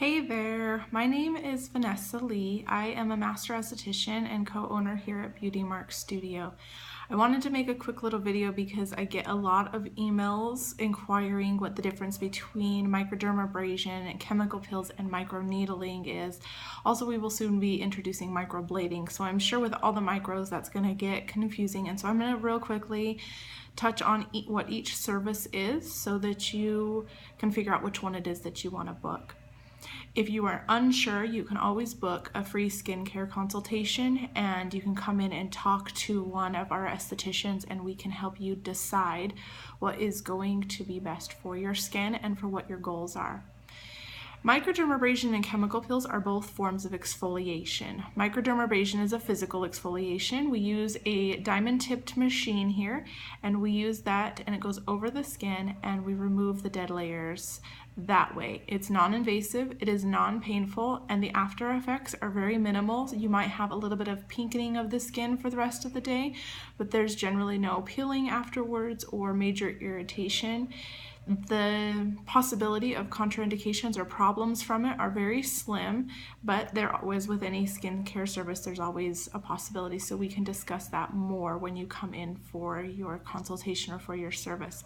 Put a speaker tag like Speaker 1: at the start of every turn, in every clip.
Speaker 1: Hey there, my name is Vanessa Lee. I am a master esthetician and co-owner here at Marque Studio. I wanted to make a quick little video because I get a lot of emails inquiring what the difference between microdermabrasion and chemical peels and microneedling is. Also, we will soon be introducing microblading, so I'm sure with all the micros that's going to get confusing, and so I'm going to real quickly touch on what each service is so that you can figure out which one it is that you want to book. If you are unsure, you can always book a free skincare consultation and you can come in and talk to one of our estheticians and we can help you decide what is going to be best for your skin and for what your goals are. Microdermabrasion and chemical peels are both forms of exfoliation. Microdermabrasion is a physical exfoliation. We use a diamond-tipped machine here, and we use that, and it goes over the skin, and we remove the dead layers that way. It's non-invasive, it is non-painful, and the after effects are very minimal. You might have a little bit of pinkening of the skin for the rest of the day, but there's generally no peeling afterwards or major irritation. The possibility of contraindications or problems from it are very slim, but there always, with any skincare service, there's always a possibility, so we can discuss that more when you come in for your consultation or for your service.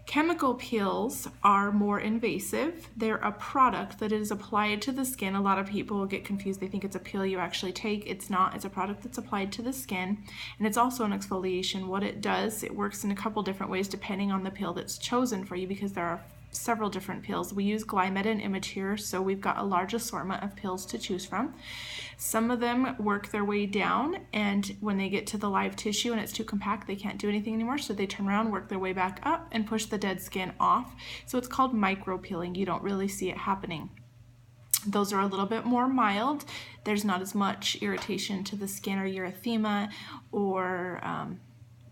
Speaker 1: Chemical peels are more invasive. They're a product that is applied to the skin. A lot of people get confused. They think it's a peel you actually take. It's not. It's a product that's applied to the skin, and it's also an exfoliation. What it does, it works in a couple different ways depending on the peel that's chosen for you, because there are several different peels. We use Glymed and Immature, so we've got a large assortment of peels to choose from. Some of them work their way down, and when they get to the live tissue and it's too compact, they can't do anything anymore, so they turn around, work their way back up, and push the dead skin off. So it's called micro peeling. You don't really see it happening. Those are a little bit more mild. There's not as much irritation to the skin or erythema or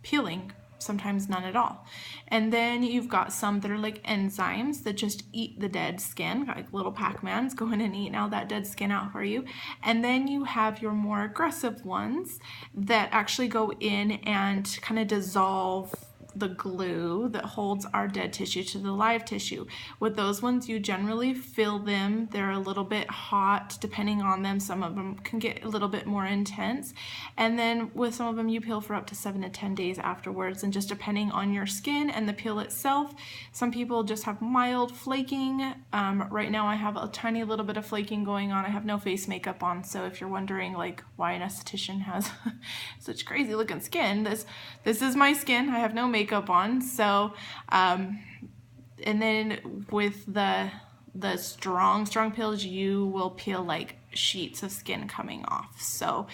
Speaker 1: peeling. Sometimes none at all. And then you've got some that are like enzymes that just eat the dead skin, like little Pac-Mans go in and eat all that dead skin out for you. And then you have your more aggressive ones that actually go in and kind of dissolve the glue that holds our dead tissue to the live tissue. With those ones, you generally feel them. They're a little bit hot depending on them. Some of them can get a little bit more intense. And then with some of them, you peel for up to 7 to 10 days afterwards. And just depending on your skin and the peel itself, some people just have mild flaking. Right now I have a tiny little bit of flaking going on. I have no face makeup on. So if you're wondering like why an esthetician has such crazy looking skin, this is my skin. I have no makeup on. So and then with the strong peels, you will peel like sheets of skin coming off. So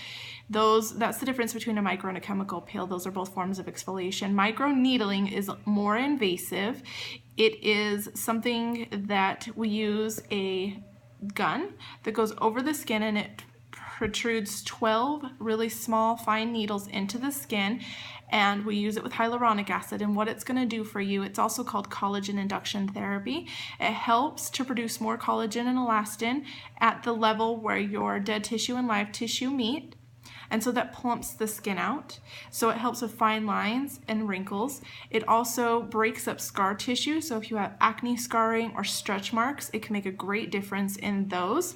Speaker 1: that's the difference between a micro and a chemical peel. Those are both forms of exfoliation. Micro needling is more invasive. It is something that we use a gun that goes over the skin, and it protrudes 12 really small fine needles into the skin, and we use it with hyaluronic acid. And what it's going to do for you, it's also called collagen induction therapy. It helps to produce more collagen and elastin at the level where your dead tissue and live tissue meet, and so that plumps the skin out. So it helps with fine lines and wrinkles. It also breaks up scar tissue, so if you have acne scarring or stretch marks, it can make a great difference in those.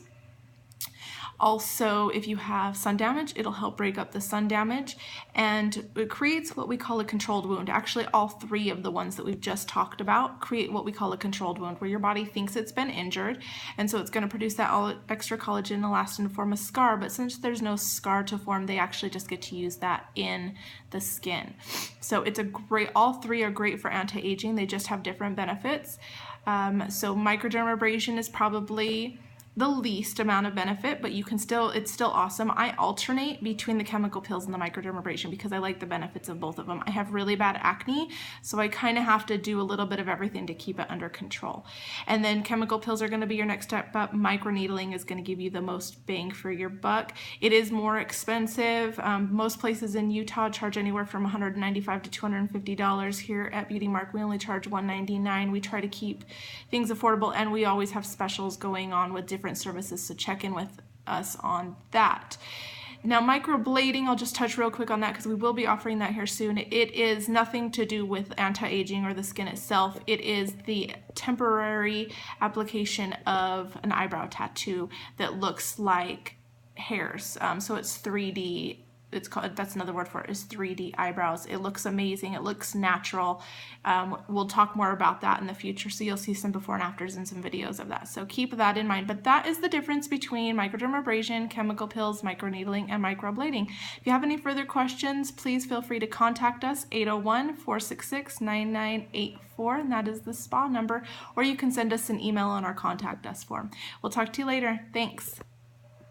Speaker 1: Also, if you have sun damage, it'll help break up the sun damage, and it creates what we call a controlled wound. Actually, all three of the ones that we've just talked about create what we call a controlled wound, where your body thinks it's been injured, and so it's going to produce that all extra collagen and elastin to form a scar, but since there's no scar to form, they actually just get to use that in the skin. So it's all three are great for anti-aging. They just have different benefits. So microdermabrasion is probably the least amount of benefit, but it's still awesome. I alternate between the chemical peels and the microdermabrasion because I like the benefits of both of them. I have really bad acne, so I kind of have to do a little bit of everything to keep it under control. And then chemical peels are going to be your next step up. Microneedling is going to give you the most bang for your buck. It is more expensive. Most places in Utah charge anywhere from $195 to $250. Here at Beauty Marque, we only charge $199. We try to keep things affordable, and we always have specials going on with different services, so check in with us on that. Now microblading, I'll just touch real quick on that because we will be offering that here soon. It is nothing to do with anti-aging or the skin itself. It is the temporary application of an eyebrow tattoo that looks like hairs. So it's 3D. It's called, that's another word for it, is 3D eyebrows. It looks amazing. It looks natural. We'll talk more about that in the future, so you'll see some before and afters and some videos of that. So keep that in mind. But that is the difference between microdermabrasion, chemical peels, microneedling, and microblading. If you have any further questions, please feel free to contact us, 801-466-9984, and that is the spa number, or you can send us an email on our contact us form. We'll talk to you later. Thanks.